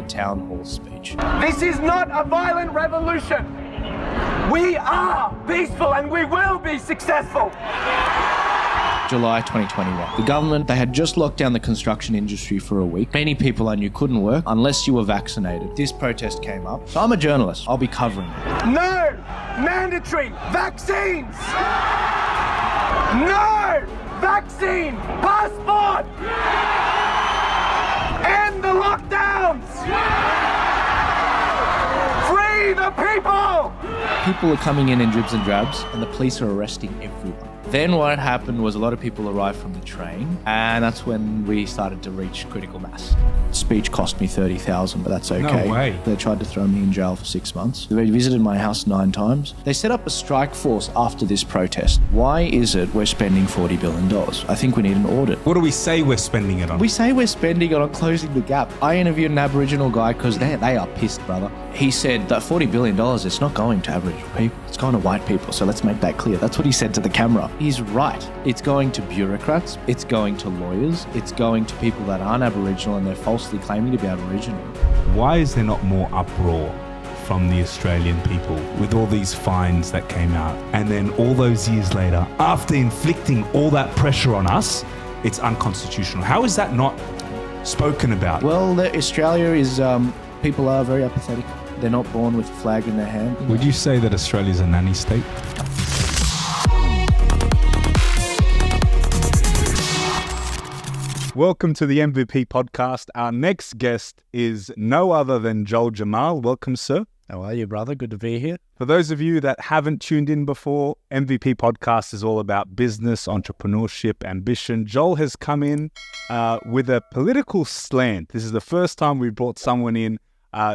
the town hall speech. This is not a violent revolution. We are peaceful and we will be successful. July 2021. The government, they had just locked down the construction industry for a week. Many people I knew couldn't work unless you were vaccinated. This protest came up. So I'm a journalist. I'll be covering it. No mandatory vaccines. No vaccine passport. End the lockdowns. Free the people. People are coming in dribs and drabs, and the police are arresting everyone. Then what happened was a lot of people arrived from the train, and that's when we started to reach critical mass. Speech cost me $30,000, but that's okay. No way. They tried to throw me in jail for 6 months. They visited my house 9 times. They set up a strike force after this protest. Why is it we're spending $40 billion? I think we need an audit. What do we say we're spending it on? We say we're spending it on closing the gap. I interviewed an Aboriginal guy because they are pissed, brother. He said that $40 billion, it's not going to Aboriginal people. It's going to white people. So let's make that clear. That's what he said to the camera. He's right. It's going to bureaucrats. It's going to lawyers. It's going to people that aren't Aboriginal and they're falsely claiming to be Aboriginal. Why is there not more uproar from the Australian people with all these fines that came out? And then all those years later, after inflicting all that pressure on us, it's unconstitutional. How is that not spoken about? Well, Australia is, people are very apathetic. They're not born with a flag in their hand. Would you say that Australia's a nanny state? Welcome to the MVP podcast. Our next guest is no other than Joel Jamal. Welcome, sir. How are you, brother? Good to be here. For those of you that haven't tuned in before, MVP podcast is all about business, entrepreneurship, ambition. Joel has come in with a political slant. This is the first time we've brought someone in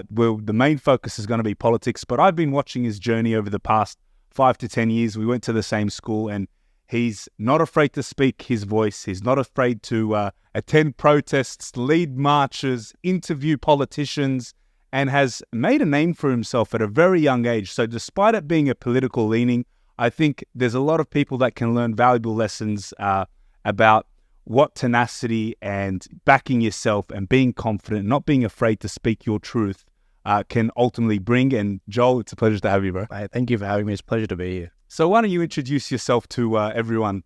where the main focus is going to be politics, but I've been watching his journey over the past 5 to 10 years. We went to the same school, and he's not afraid to speak his voice. He's not afraid to attend protests, lead marches, interview politicians, and has made a name for himself at a very young age. So despite it being a political leaning, I think there's a lot of people that can learn valuable lessons about what tenacity and backing yourself and being confident, not being afraid to speak your truth can ultimately bring. And Joel, it's a pleasure to have you, bro. Thank you for having me. It's a pleasure to be here. So why don't you introduce yourself to everyone?